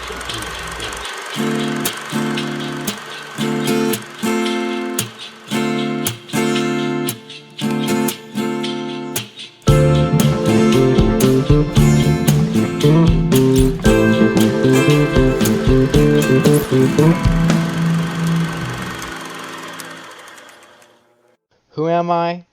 Who am I?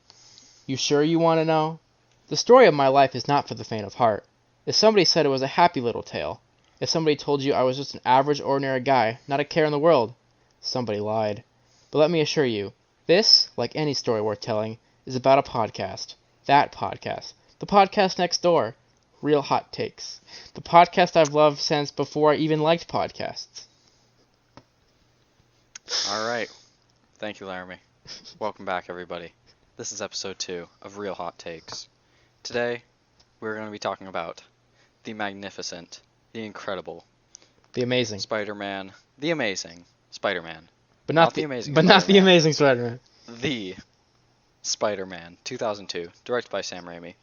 You sure you want to know? The story of my life is not for the faint of heart. If somebody said it was a happy little tale, if somebody told you I was just an average, ordinary guy, not a care in the world, somebody lied. But let me assure you, this, like any story worth telling, is about a podcast. That podcast. The podcast next door. Real Hot Takes. The podcast I've loved since before I even liked podcasts. All right. Thank you, Laramie. Welcome back, everybody. This is episode 2 of Real Hot Takes. Today, we're going to be talking about the magnificent, the incredible, The amazing. Spider-Man, the amazing Spider-Man. But not the amazing Spider-Man. The Spider-Man 2002, directed by Sam Raimi,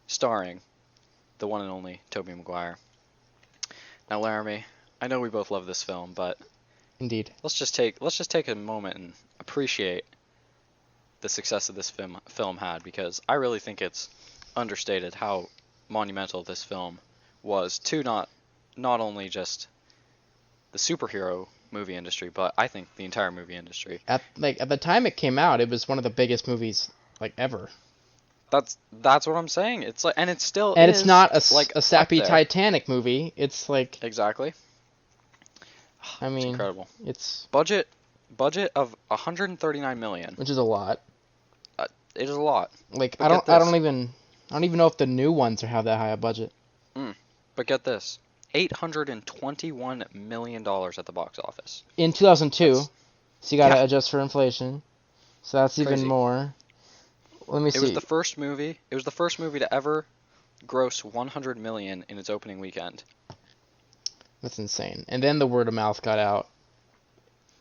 starring the one and only Tobey Maguire. Now, Laramie, I know we both love this film, but Indeed. let's just take a moment and appreciate the success of this film had, because I really think it's understated how monumental this film was to not only just the superhero movie industry, but I think the entire movie industry. At the time it came out, it was one of the biggest movies ever. That's what I'm saying. It's like, and it still and is, it's not a sappy there. Titanic movie. It's like exactly. I mean, it's incredible. It's budget of 139 million, which is a lot. It is a lot. Like I don't even know if the new ones have that high a budget. But get this, $821 million at the box office in 2002. So you gotta adjust for inflation. So that's crazy. Even more. Let me see. It was the first movie to ever gross 100 million in its opening weekend. That's insane. And then the word of mouth got out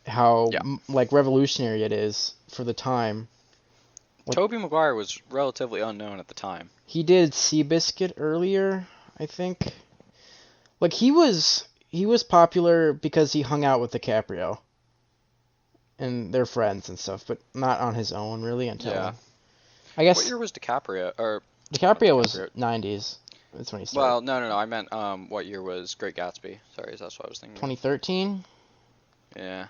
how revolutionary it is for the time. Tobey Maguire was relatively unknown at the time. He did Seabiscuit earlier, I think. Like he was popular because he hung out with DiCaprio and their friends and stuff, but not on his own really until I guess. What year was DiCaprio? DiCaprio was 90s. That's when he started. Well, no. I meant what year was Great Gatsby? Sorry, that's what I was thinking. 2013. Yeah.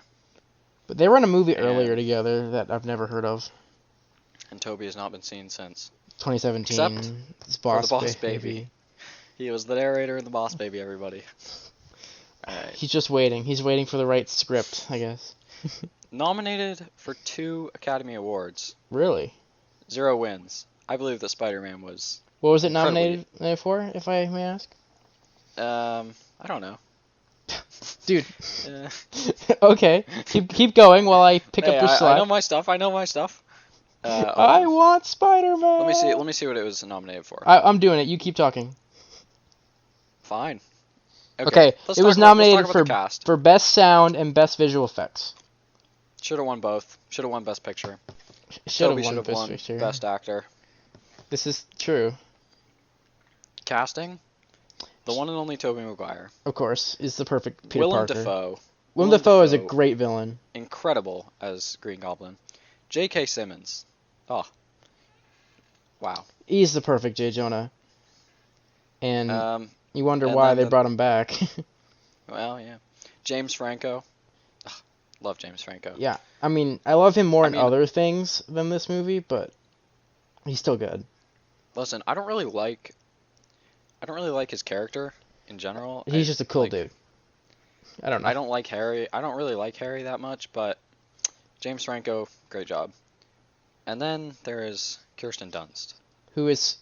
But they were in a movie earlier together that I've never heard of. And Tobey has not been seen since 2017. Except for the Boss Baby. He was the narrator in the Boss Baby, everybody. Alright. He's just waiting. He's waiting for the right script, I guess. Nominated for 2 Academy Awards. Really? 0 wins. I believe that Spider-Man was... What was it nominated for, if I may ask? I don't know. Dude. Okay. Keep going while I pick up your slack. I know my stuff. I want Spider-Man. Let me see what it was nominated for. I'm doing it. You keep talking. Fine. Okay. It was nominated for Best Sound and Best Visual Effects. Should have won both. Should have won Best Picture. Should have won Best Actor. This is true. Casting? The one and only Tobey Maguire. Of course, is the perfect Peter Parker. Willem Dafoe is a great villain. Incredible as Green Goblin. J.K. Simmons. Oh. Wow. He's the perfect J. Jonah. And you wonder why they brought him back. Well, yeah. James Franco. Ugh, love James Franco. Yeah. I mean, I love him more in other things than this movie, but he's still good. Listen, I don't really like his character in general. He's just a cool dude. I don't know. I don't like Harry. I don't really like Harry that much, but James Franco, great job. And then there is Kirsten Dunst.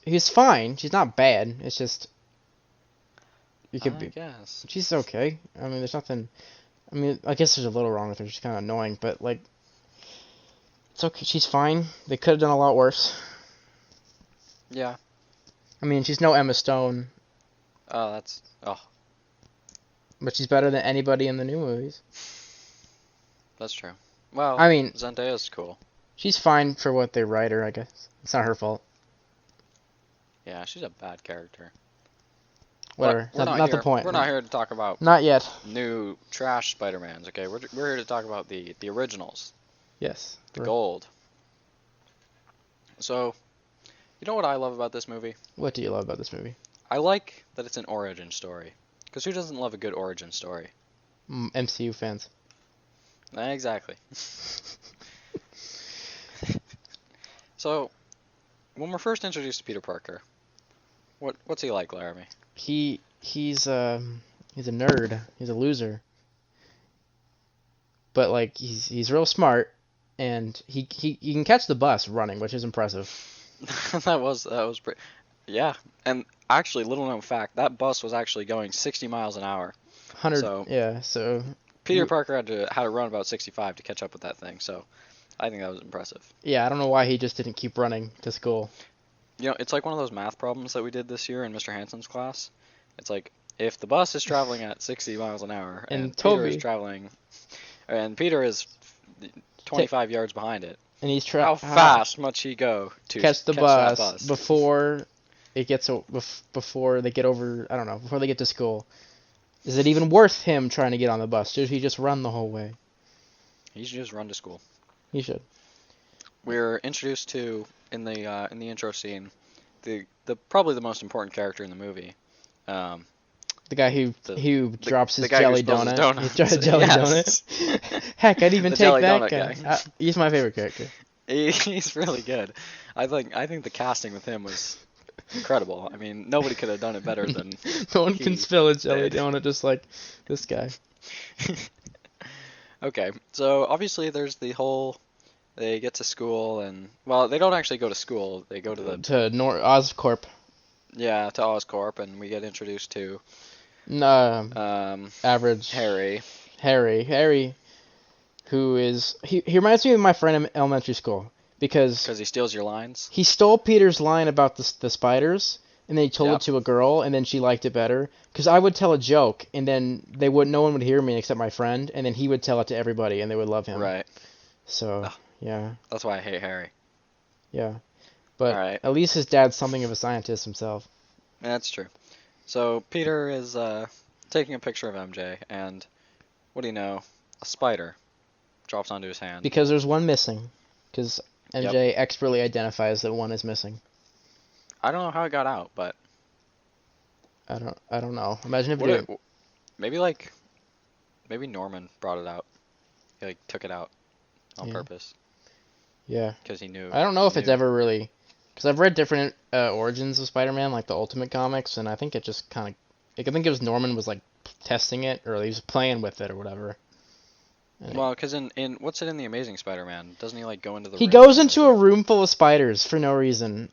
He's fine. She's not bad. It's just I guess. She's okay. I mean, there's nothing. I mean, I guess there's a little wrong with her. She's kind of annoying, but like, it's okay. She's fine. They could have done a lot worse. Yeah. I mean, she's no Emma Stone. Oh. But she's better than anybody in the new movies. That's true. Well, I mean, Zendaya's cool. She's fine for what they write her, I guess. It's not her fault. Yeah, she's a bad character. Whatever. We're Not the point. We're not here to talk about Not yet. new trash Spider-Mans, okay? We're here to talk about the originals, Yes. the gold. So, you know what I love about this movie? What do you love about this movie? I like that it's an origin story. Because who doesn't love a good origin story? MCU fans. Exactly. So, when we're first introduced to Peter Parker, what's he like, Laramie? He's a nerd. He's a loser. But like he's real smart, and he can catch the bus running, which is impressive. that was pretty. Yeah, and actually, little known fact, that bus was actually going 60 miles an hour. 100. So yeah. So Peter Parker had to run about 65 to catch up with that thing. So I think that was impressive. Yeah, I don't know why he just didn't keep running to school. You know, it's like one of those math problems that we did this year in Mr. Hansen's class. It's like if the bus is traveling at 60 miles an hour and Peter is traveling, and Peter is 25 yards behind it, and he's how fast must he go to catch the bus before it gets before they get over? I don't know, before they get to school. Is it even worth him trying to get on the bus? Should he just run the whole way? He should just run to school. He should. We're introduced to in the intro scene the probably the most important character in the movie. The guy who drops his jelly donut. He drops a jelly donut. Heck, I'd even take that guy. He's my favorite character. He's really good. I think the casting with him was incredible. I mean, nobody could have done it better than. No one can spill a jelly donut just like this guy. Okay, so obviously there's the whole. They get to school and well, they don't actually go to school. They go to Oscorp. Yeah, to Oscorp, and we get introduced to average Harry, who is he reminds me of my friend in elementary school because he steals your lines. He stole Peter's line about the spiders, and then he told it to a girl, and then she liked it better. Because I would tell a joke, and then no one would hear me except my friend, and then he would tell it to everybody, and they would love him. Right. So yeah. That's why I hate Harry. Yeah. But at least his dad's something of a scientist himself. That's true. So Peter is taking a picture of MJ, and what do you know? A spider drops onto his hand. Because there's one missing. Because MJ expertly identifies that one is missing. I don't know how it got out, but I don't know. Imagine if it maybe Norman brought it out. He took it out on purpose. Yeah. Because he knew. I don't know if it's ever really. Because I've read different origins of Spider-Man, like the Ultimate Comics, and I think it just kind of. I think it was Norman was testing it, or he was playing with it, or whatever. Well, because in what's it in the Amazing Spider-Man? Doesn't he go into the? He goes into a room full of spiders for no reason.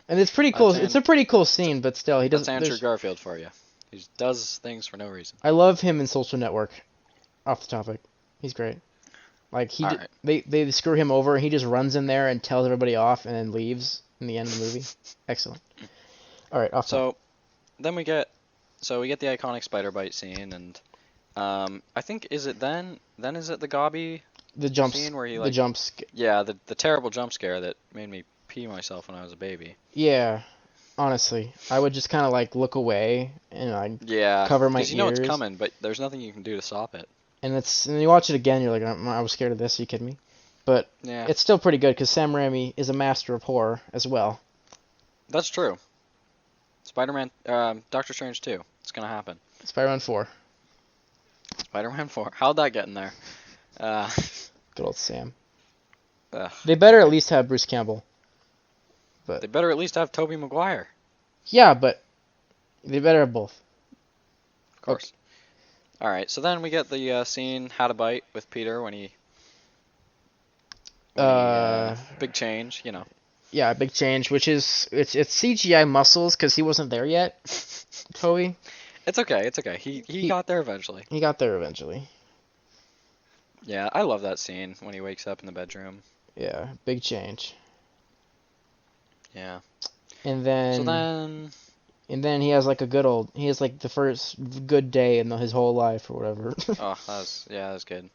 And it's pretty cool. It's a pretty cool scene, but still, he doesn't. That's Andrew Garfield for you. He does things for no reason. I love him in Social Network. Off the topic, he's great. They screw him over, and he just runs in there and tells everybody off, and then leaves in the end of the movie. Excellent. All right, off. So, then we get the iconic spider bite scene, and I think is it then is it the Gobby scene where he the terrible jump scare that made me pee myself when I was a baby. Yeah, honestly, I would just kind of look away and cover my ears. Because you know it's coming, but there's nothing you can do to stop it. And then you watch it again, you're like, I was scared of this. Are you kidding me? But it's still pretty good because Sam Raimi is a master of horror as well. That's true. Spider-Man, Doctor Strange 2. It's gonna happen. Spider-Man 4. Spider-Man 4. How'd that get in there? Good old Sam. They better at least have Bruce Campbell. But they better at least have Tobey Maguire. Yeah, but they better have both. Of course. Okay. All right, so then we get the scene How to Bite with Peter when he big change, you know. Yeah, big change, which is it's CGI muscles because he wasn't there yet. Toby. It's okay. He got there eventually. He got there eventually. Yeah, I love that scene when he wakes up in the bedroom. Yeah, big change. Yeah. And then he has he has the first good day in his whole life or whatever. Oh, that was good.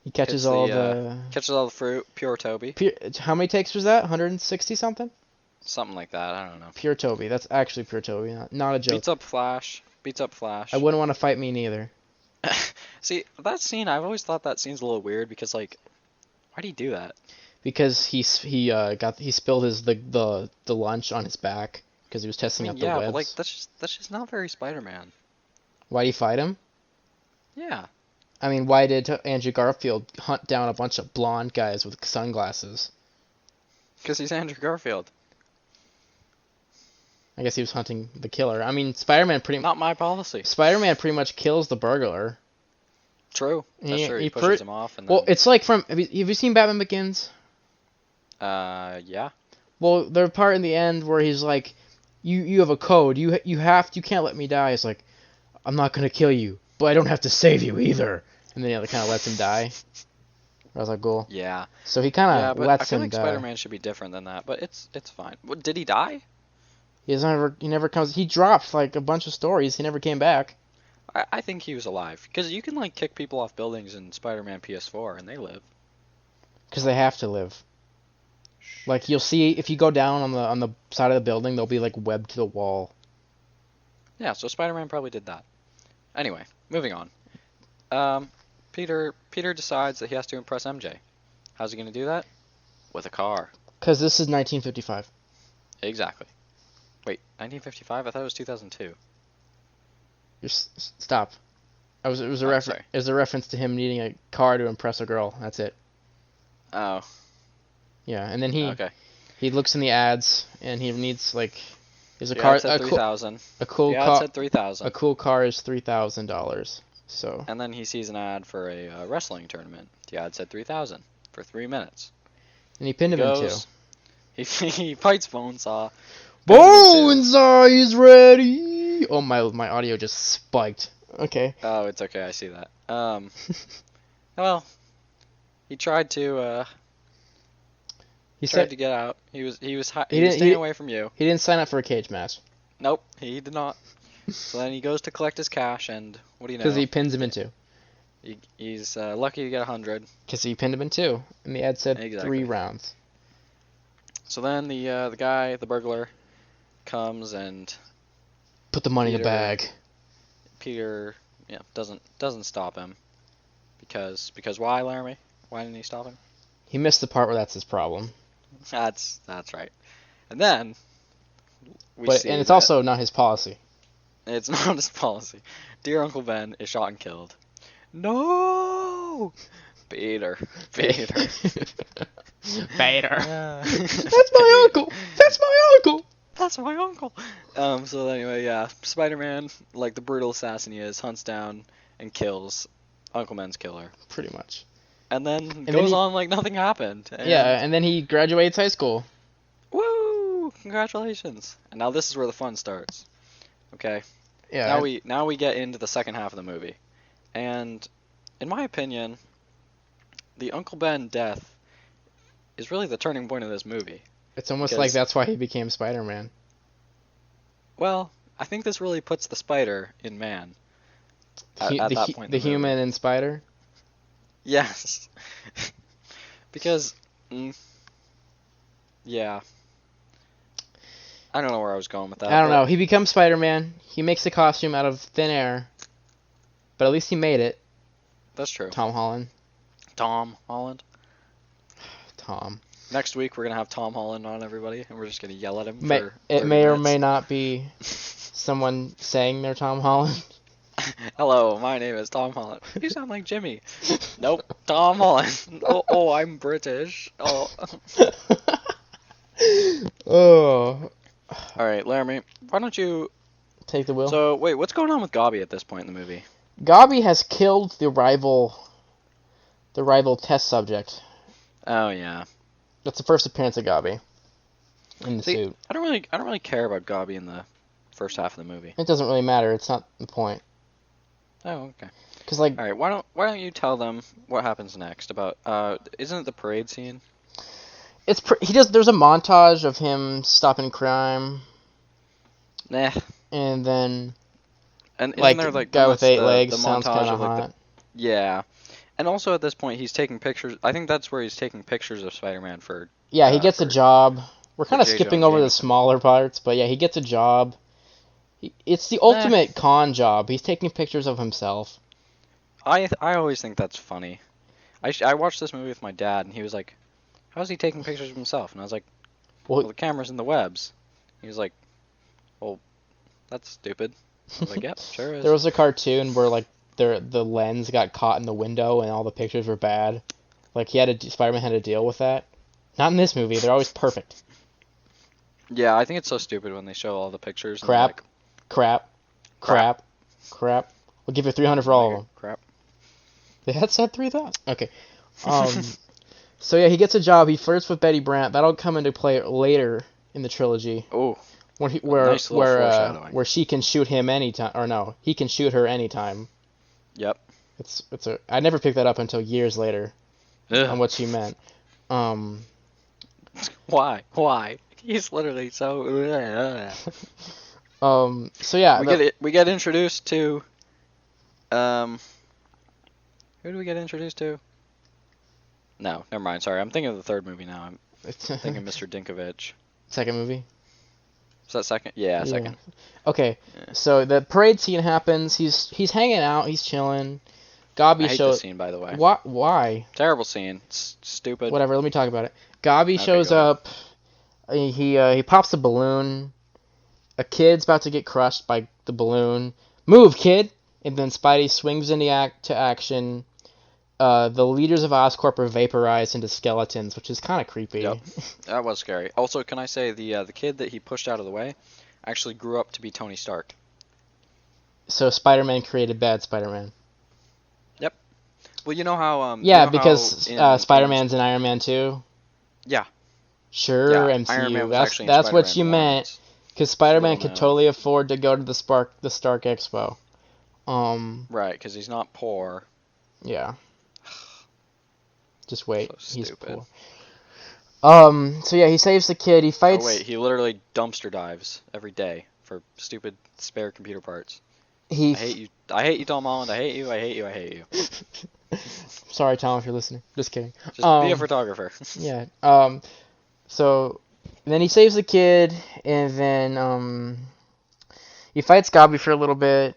He catches all the fruit, pure Toby. How many takes was that? 160 something? Something like that. I don't know. Pure Toby. That's actually pure Toby. Not a joke. Beats up Flash. I wouldn't want to fight me neither. See, that scene, I've always thought that scene's a little weird because, like, why'd he do that? Because he spilled the lunch on his back because he was testing up the webs. Yeah, but like that's just not very Spider-Man. Why'd he fight him? Yeah. I mean, why did Andrew Garfield hunt down a bunch of blonde guys with sunglasses? Because he's Andrew Garfield. I guess he was hunting the killer. I mean, Spider-Man Not my policy. Spider-Man pretty much kills the burglar. True. That's true. He pushes him off. And then... Well, it's like from... Have you seen Batman Begins? Yeah. Well, the part in the end where he's like, you have a code. You can't let me die. It's like, I'm not gonna kill you, but I don't have to save you either. And then he kind of lets him die. I was like, cool. Yeah. So he kind of lets him die. I feel like Spider-Man should be different than that, but it's fine. What, did he die? He never comes. He dropped like a bunch of stories. He never came back. I think he was alive because you can like kick people off buildings in Spider-Man PS4 and they live. Because they have to live. Like you'll see if you go down on the side of the building, they'll be like webbed to the wall. Yeah, so Spider-Man probably did that. Anyway, moving on. Peter decides that he has to impress MJ. How's he gonna do that? With a car. Because this is 1955. Exactly. Wait, 1955? I thought it was 2002. Stop. It was a reference to him needing a car to impress a girl. That's it. Oh. Yeah, and then Okay. he looks in the ads and he needs like there's a The car ad said 3,000. a cool the car ad said 3,000. a cool car is $3,000. So. And then he sees an ad for a wrestling tournament. The ad said 3,000 for 3 minutes. And he pinned him in two. He fights Bonesaw. Bonesaw is ready. Oh my audio just spiked. Okay. Oh, it's okay. I see that. Well, he tried to. He tried to get out. He was staying away from you. He didn't sign up for a cage match. Nope, he did not. So then he goes to collect his cash, and what do you know? Because he pins him in two. He's lucky to get 100. Because he pinned him in two, and the ad said Exactly. 3 rounds. So then the guy, the burglar, comes and put the money in the bag. Peter, doesn't stop him. Because why, Laramie? Why didn't he stop him? He missed the part where that's his problem. That's right. And then it's also not his policy. It's not his policy. Dear Uncle Ben is shot and killed. No, Peter. Peter. That's my uncle. That's my uncle. That's my uncle. So anyway, yeah, Spider-Man, like the brutal assassin he is, hunts down and kills Uncle Ben's killer. Pretty much. And then goes on like nothing happened. And then he graduates high school. Woo! Congratulations. And now this is where the fun starts. Okay. Yeah. Now we get into the second half of the movie. And in my opinion, the Uncle Ben death is really the turning point of this movie. It's almost like that's why he became Spider-Man. Well, I think this really puts the spider in man. At that point. The human in Spider? Yes. Because, yeah. I don't know where I was going with that. I don't know. He becomes Spider-Man. He makes the costume out of thin air. But at least he made it. That's true. Tom Holland. Tom Holland. Tom. Next week we're going to have Tom Holland on, everybody, and we're just going to yell at him It may or may not be someone saying they're Tom Holland. Hello, my name is Tom Holland. You sound like Jimmy. Nope, Tom Holland. Oh, I'm British. Oh. Oh. All right, Laramie, why don't you take the wheel? So, wait, what's going on with Gobby at this point in the movie? Gobby has killed the rival test subject. Oh yeah. That's the first appearance of Gobby in the suit. I don't really care about Gobby in the first half of the movie. It doesn't really matter. It's not the point. Oh, okay. Cause like, all right, why don't you tell them what happens next? About isn't it the parade scene? There's a montage of him stopping crime. Nah. And then. And like isn't there like guy with 8 legs the sounds kind of hot. Yeah. And also at this point he's taking pictures. I think that's where he's taking pictures of Spider-Man for. Yeah, he gets a job We're kind of J. skipping Jonah over the Jameson. smaller parts, but yeah, he gets a job. It's the Nah. ultimate con job. He's taking pictures of himself. I always think that's funny. I watched this movie with my dad, and he was like, "How's he taking pictures of himself?" And I was like, Well, "Well, the camera's in the webs." He was like, "Well, that's stupid." I was like, "Yep, sure is." there was a cartoon where like the lens got caught in the window and all the pictures were bad. Like Spider-Man had to deal with that. Not in this movie. They're always perfect. Yeah, I think it's so stupid when they show all the pictures and they're Crap, like, crap, crap, crap. We'll give you 300 for all of them. crap. They had said 3,000. Okay. So yeah, he gets a job. He flirts with Betty Brant. That'll come into play later in the trilogy. Oh, Where nice little foreshadowing. where she can shoot him anytime, or no, he can shoot her anytime. Yep. I never picked that up until years later on Ugh. what she meant. Why? He's literally so. So yeah, We get introduced to. Who do we get introduced to? No, never mind. Sorry, I'm thinking of the third movie now. I'm thinking Mr. Dinkovich. second movie. Is that second? Yeah, second. Okay, Yeah. so the parade scene happens. He's hanging out. He's chilling. I Gabi hate shows. this scene, by the way. Why? Terrible scene. Stupid. Whatever. Let me talk about it. Gabi Okay, shows go ahead. up. He pops a balloon. A kid's about to get crushed by the balloon. Move, kid! And then Spidey swings into action. The leaders of Oscorp are vaporized into skeletons, which is kind of creepy. Yep. That was scary. Also, can I say the kid that he pushed out of the way actually grew up to be Tony Stark. So Spider-Man created bad Spider-Man. Yep. Well, you know how Yeah, you know because how Spider-Man's in Iron Man 2. Yeah. Sure, Yeah, MCU. Iron Man was actually in That's what Spider-Man you 1. meant. Because Spider-Man Little could known. totally afford to go to the Stark Expo. Right, because he's not poor. Yeah. Just wait. So He's stupid. poor. So yeah, he saves the kid. He fights. Oh wait, he literally dumpster dives every day for stupid spare computer parts. I hate you. I hate you, Tom Holland. I hate you. I hate you. I hate you. Sorry, Tom, if you're listening. Just kidding. Just be a photographer. Yeah. So then he saves the kid, and then he fights Gabi for a little bit,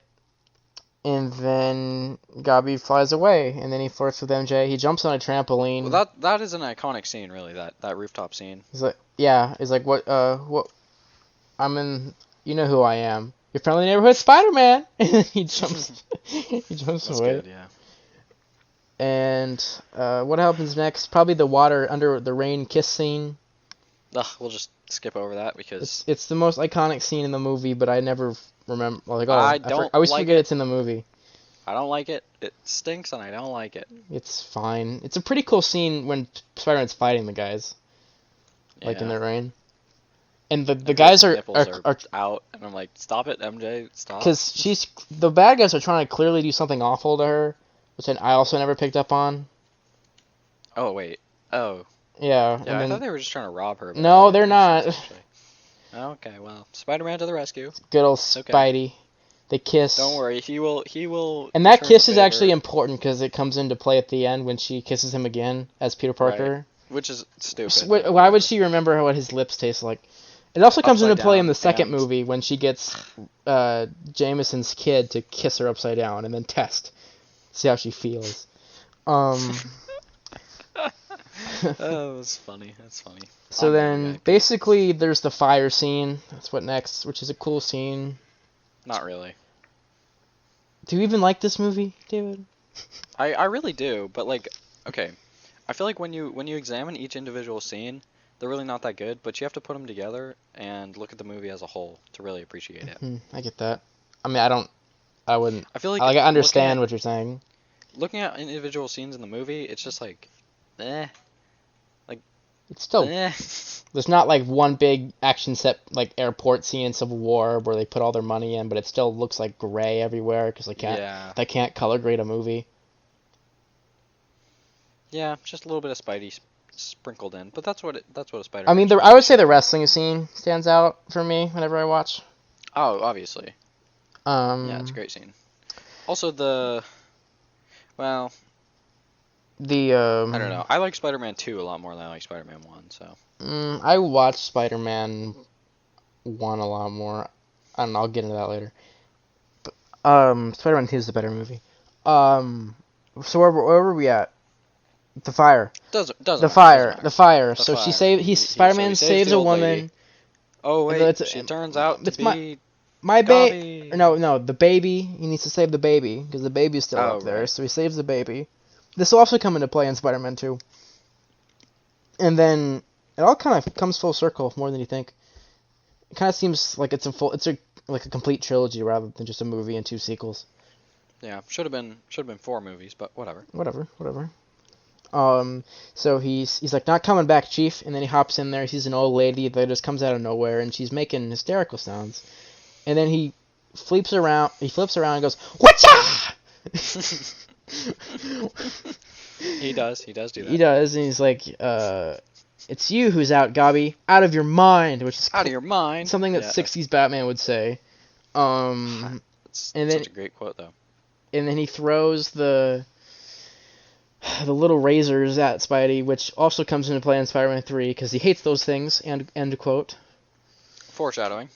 and then Gabi flies away, and then he flirts with MJ. He jumps on a trampoline. Well, that is an iconic scene, really. That rooftop scene. He's like, what? I'm in. You know who I am. Your friendly neighborhood Spider-Man. And then he jumps. That's away. good, yeah. And what happens next? Probably the water under the rain kiss scene. Ugh, we'll just skip over that because It's the most iconic scene in the movie, but I never remember. Like, I always like forget it. it's in the movie. I don't like it. It stinks, and I don't like it. It's fine. It's a pretty cool scene when Spider-Man's fighting the guys, like in the rain. And the guys are out, and I'm like, stop it, MJ, stop. Because the bad guys are trying to clearly do something awful to her, which I also never picked up on. Oh wait. Oh. Yeah. Yeah, I thought they were just trying to rob her. No, they're not. Okay, well, Spider-Man to the rescue. Good old Spidey. They kiss. Don't worry, he will. And that kiss is actually important because it comes into play at the end when she kisses him again as Peter Parker. Right. Which is stupid. So, why would she remember what his lips taste like? It also comes into play in the second movie when she gets Jameson's kid to kiss her upside down and then test, see how she feels. Oh, that's funny. That's funny. So then, basically, there's the fire scene. That's what next, which is a cool scene. Not really. Do you even like this movie, David? I really do, but like, okay, I feel like when you examine each individual scene, they're really not that good, but you have to put them together and look at the movie as a whole to really appreciate it. I get that. I mean, I wouldn't. I feel like I understand what you're saying. Looking at individual scenes in the movie, it's just like, like it's still. There's not like one big action set like airport scene in Civil War where they put all their money in, but it still looks like gray everywhere because they can't color grade a movie. Yeah, just a little bit of Spidey sprinkled in, but that's what a Spider-Man. I mean, I would say the wrestling scene stands out for me whenever I watch. Oh, obviously. Yeah, it's a great scene. Also, I don't know. I like Spider-Man 2 a lot more than I like Spider-Man 1, so. I watched Spider-Man 1 a lot more. I don't know, I'll get into that later. But, Spider-Man 2 is the better movie. So where were we at? The fire. Doesn't The matter, fire. doesn't The matter. fire. The So she fire. saved. Spider-Man So he saves saves the a old woman. lady. Oh And wait, she turns out to it's be my Gobby. No, the baby. He needs to save the baby because the baby's still Oh, up there. right. So he saves the baby. This will also come into play in Spider-Man 2. And then it all kind of comes full circle more than you think. It kind of seems like it's like a complete trilogy rather than just a movie and 2 sequels. Yeah, should have been 4 movies, but whatever. Whatever. So he's like, not coming back, Chief, and then he hops in there, he sees an old lady that just comes out of nowhere, and she's making hysterical sounds. And then he flips around and goes, "Whatcha?" He does do that. He does, and he's like, "It's you who's out, Gobby. Out of your mind," which is Out of your mind. something that 60s Batman would say. It's and then such a great quote, though. And then he throws the little razors at Spidey, which also comes into play in Spider-Man 3 because he hates those things. End quote. Foreshadowing.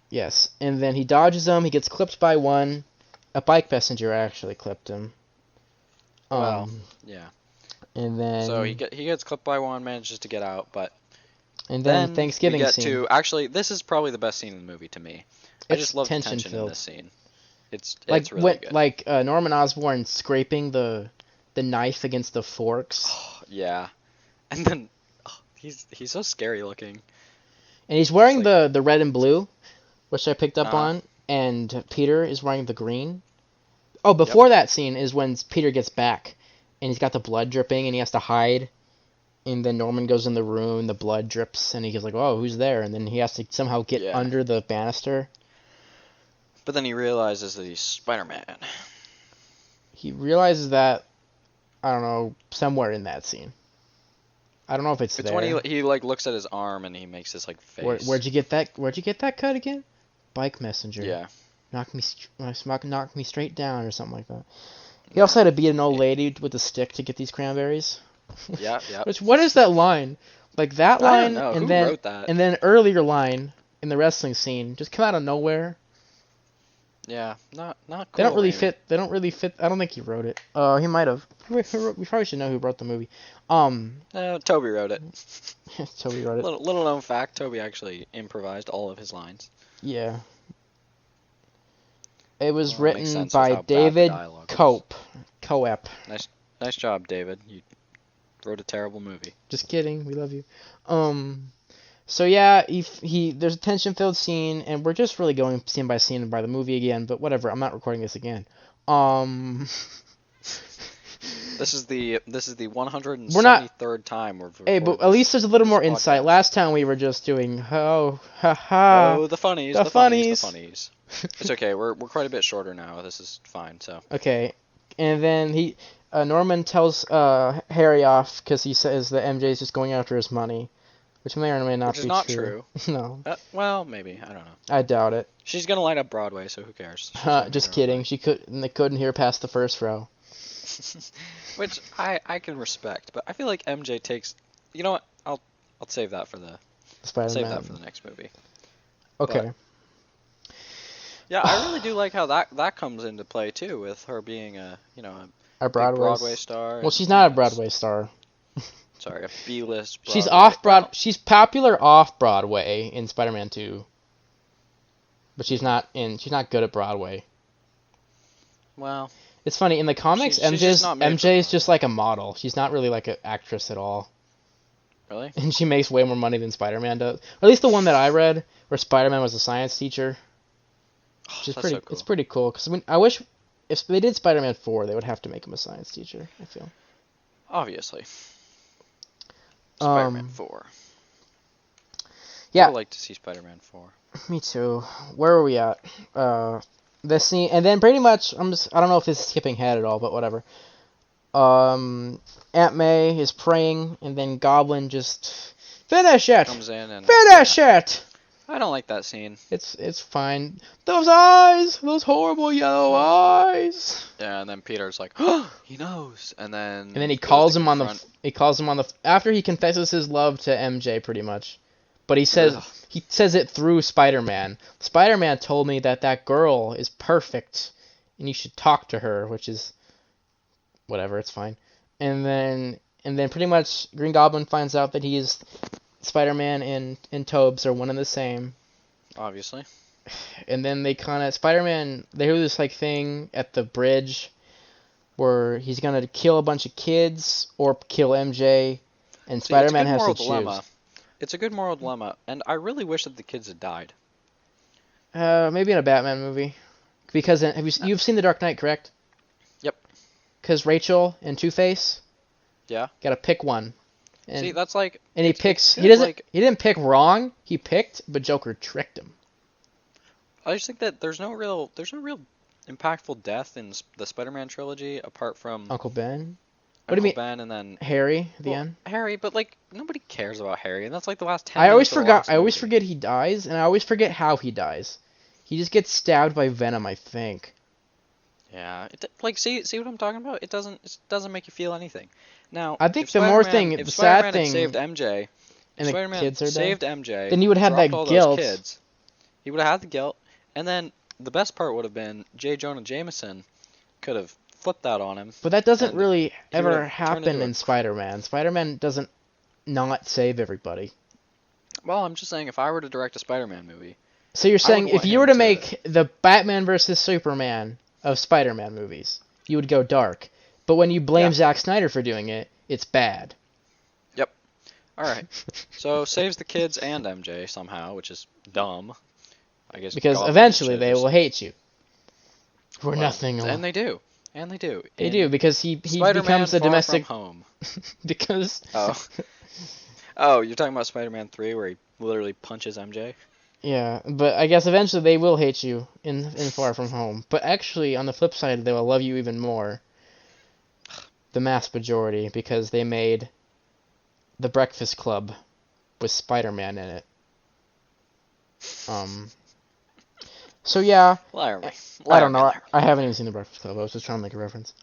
Yes, and then he dodges them. He gets clipped by one. A bike messenger actually clipped him. Well, yeah. And then so he gets clipped by one, manages to get out, but and then Thanksgiving we get scene. to actually this is probably the best scene in the movie to me. I just love the tension in this scene. It's really good. Like Norman Osborn scraping the knife against the forks. Yeah, and then he's so scary looking. And he's wearing the red and blue, which I picked up on, and Peter is wearing the green. Oh, before that scene is when Peter gets back, and he's got the blood dripping, and he has to hide. And then Norman goes in the room, the blood drips, and he's like, "Oh, who's there?" And then he has to somehow get under the banister. But then he realizes that he's Spider-Man. He realizes that, I don't know, somewhere in that scene. I don't know if it's there. It's when he like looks at his arm and he makes this like face. Where'd you get that cut again? Bike messenger. Yeah. Knock me straight down or something like that. He also had to beat an old lady with a stick to get these cranberries. Yeah. What is that line? Like that line, I don't know. and Who then wrote that? and then earlier line in the wrestling scene just come out of nowhere. Yeah, not cool. They don't really Raimi. fit. They don't really fit. I don't think he wrote it. He might have. We probably should know who wrote the movie. Toby wrote it. Toby wrote it. Little known fact: Toby actually improvised all of his lines. Yeah. It was Makes written sense by with how bad the David dialogue was. Coep. Nice job, David. You wrote a terrible movie. Just kidding. We love you. So yeah, there's a tension-filled scene, and we're just really going scene by scene by the movie again. But whatever. I'm not recording this again. This is the 173rd time we've recorded. Hey, but at least there's a little more insight. podcast. Last time we were just doing oh the funnies. It's okay. We're quite a bit shorter now. This is fine. So. Okay, and then Norman tells Harry off because he says that MJ is just going after his money, which may or may not be true. Which is not true. No. Well, maybe. I don't know. I doubt it. She's gonna light up Broadway, so who cares? Just kidding. They couldn't hear past the first row. Which I can respect, but I feel like MJ takes. You know what? I'll save that for the next movie. Okay. But, yeah, I really do like how that comes into play too, with her being a Broadway star. Well, she's not a Broadway star. Sorry, a B-list. She's She's popular off Broadway in Spider-Man 2, but she's not good at Broadway. Well, it's funny in the comics. MJ is just like a model. She's not really like an actress at all. Really? And she makes way more money than Spider-Man does. Or at least the one that I read, where Spider-Man was a science teacher. Which is pretty. So cool. It's pretty cool because I wish if they did Spider-Man 4, they would have to make him a science teacher. I feel. Obviously. Spider-Man 4. Yeah. I would like to see Spider-Man 4. Me too. Where are we at? This scene, and then pretty much I don't know if this is skipping ahead at all, but whatever. Aunt May is praying, and then Goblin just finish it. Comes in and finish it. I don't like that scene. It's fine. Those eyes, those horrible yellow eyes. Yeah, and then Peter's like, oh, he knows. And then he goes calls to him on confront. after he confesses his love to MJ pretty much. But he Ugh. says it through Spider-Man. Spider-Man told me that girl is perfect and you should talk to her, which is whatever, it's fine. And then pretty much Green Goblin finds out that he is Spider-Man and Tobes are one and the same. Obviously. And then they kind of Spider-Man, they do this like thing at the bridge where he's gonna kill a bunch of kids or kill MJ, and See, it's a Spider-Man good has moral to dilemma. choose. It's a good moral dilemma, and I really wish that the kids had died. Maybe in a Batman movie, because you've seen The Dark Knight, correct? Yep. Because Rachel and Two-Face Yeah. gotta pick one. And, See, that's like. and he it's picks. good, He doesn't. Like, He didn't pick wrong. He picked, but Joker tricked him. I just think that there's no real impactful death in the Spider-Man trilogy apart from Uncle Ben. Uncle What do you mean? Ben and then Harry at the end. Harry, but like nobody cares about Harry, and that's like the last 10 I always minutes of the forgot. last I always movie. forget he dies, and I always forget how he dies. He just gets stabbed by Venom, I think. Yeah, like see what I'm talking about? It doesn't make you feel anything. Now, I think if the more Spider-Man- thing, if the Spider-Man sad had thing, saved MJ, if and the Spider-Man kids are dead, saved MJ, then you would have dropped that all guilt. those kids, he would have had the guilt, and then the best part would have been J. Jonah Jameson could have flipped that on him. But that doesn't and really he would ever have turned happen into in Spider-Man. Spider-Man doesn't not save everybody. Well, I'm just saying, if I were to direct a Spider-Man movie, So you're saying want if you him were to to- make the Batman versus Superman of Spider-Man movies, you would go dark. But when you blame Yeah. Zack Snyder for doing it, it's bad. all right, so saves the kids and MJ somehow, which is dumb. I guess Because Gotham eventually should they just- will hate you. For well, nothing. and they do, and they do. They In do, because he Spider-Man becomes a Far domestic... From Home. because... Oh, you're talking about Spider-Man 3 where he literally punches MJ? Yeah, but I guess eventually they will hate you in Far From Home. But actually, on the flip side, they will love you even more. The mass majority, because they made The Breakfast Club with Spider-Man in it. So yeah, Laramie. I don't know. Laramie. I haven't even seen The Breakfast Club. I was just trying to make a reference.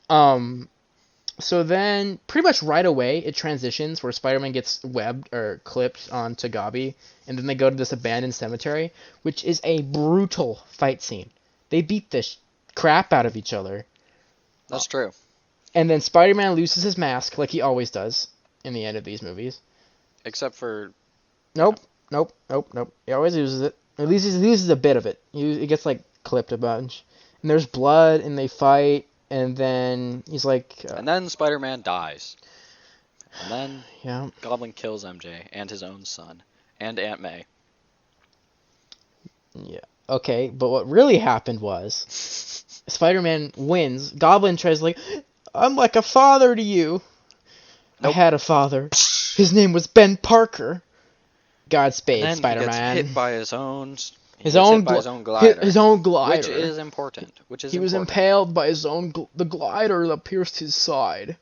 So then, pretty much right away, it transitions where Spider-Man gets webbed or clipped onto Gabi, and then they go to this abandoned cemetery, which is a brutal fight scene. They beat the crap out of each other. That's true. And then Spider-Man loses his mask, like he always does in the end of these movies. Except for... Nope. He always loses it. At least he loses a bit of it. He gets, like, clipped a bunch. And there's blood, and they fight, and then he's like... and then Spider-Man dies. And then yeah. Goblin kills MJ and his own son. And Aunt May. Yeah. Okay, but what really happened was... Spider-Man wins. Goblin tries like, I'm like a father to you. Nope. I had a father. His name was Ben Parker. Godspeed, And then Spider-Man. he gets hit by his own... His own glider. His own glider. Which is important. He was impaled by his own the glider that pierced his side.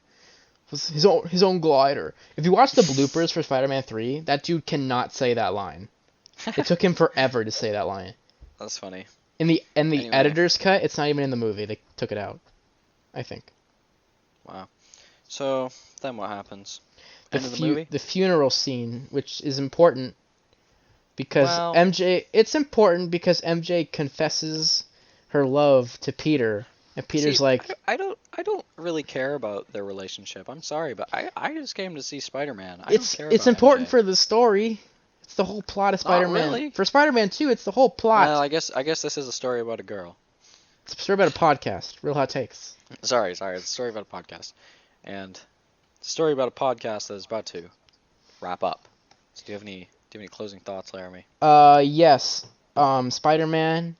Was his own glider. If you watch the bloopers for Spider-Man 3, that dude cannot say that line. It took him forever to say that line. That's funny. In the Anyway. editor's cut, it's not even in the movie. They took it out, I think. Wow. So, then what happens? End of the movie? The funeral scene, which is important because Well- it's important because MJ confesses her love to Peter, and Peter's See, like, I don't really care about their relationship. I'm sorry, but I just came to see Spider-Man. it's important for the story. It's the whole plot of Spider-Man. really. For Spider-Man 2, it's the whole plot. Well, I guess this is a story about a girl. It's a story about a podcast, Real Hot Takes. Sorry, it's a story about a podcast, and it's a story about a podcast that is about to wrap up. So do you have any closing thoughts, Laramie? Yes. Spider-Man,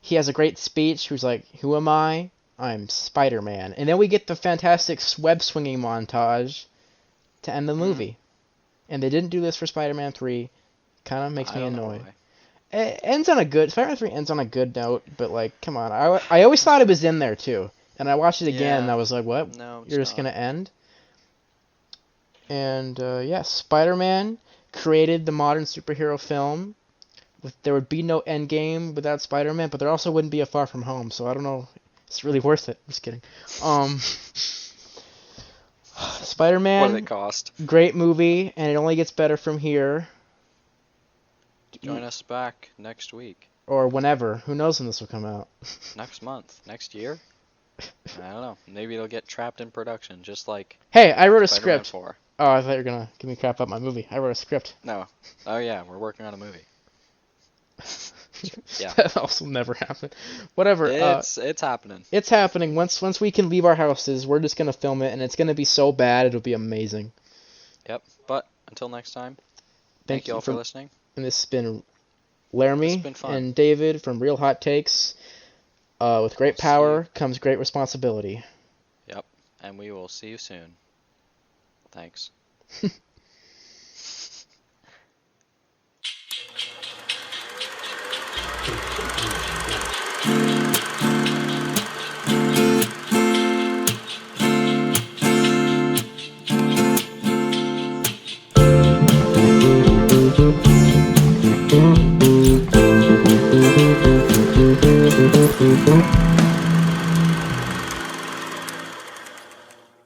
he has a great speech. Who's like, "Who am I? I'm Spider-Man." And then we get the fantastic web swinging montage to end the movie. And they didn't do this for Spider-Man 3. Kind of makes me annoyed. It ends on a good... Spider-Man 3 ends on a good note, but, like, come on. I always thought it was in there, too. And I watched it again, and I was like, what? No, You're just going to end? And, Spider-Man created the modern superhero film. There would be no Endgame without Spider-Man, but there also wouldn't be a Far From Home, so I don't know It's really worth it. Just kidding. What did Spider-Man, it cost? great movie, and it only gets better from here. Join us back next week. Or whenever. Who knows when this will come out? Next month. Next year? I don't know. Maybe it'll get trapped in production, just like Hey, I wrote a Spider-Man script. 4. Oh, I thought you were gonna give me crap about my movie. I wrote a script. No. Oh yeah, we're working on a movie. Yeah. That also never happened. Whatever. It's happening. It's happening. Once we can leave our houses, we're just gonna film it, and it's gonna be so bad it'll be amazing. Yep. But until next time, thank you all for listening. And this has been Laramie It's been fun. and David from Real Hot Takes. With great power comes great responsibility. Yep. And we will see you soon. Thanks. Thank you.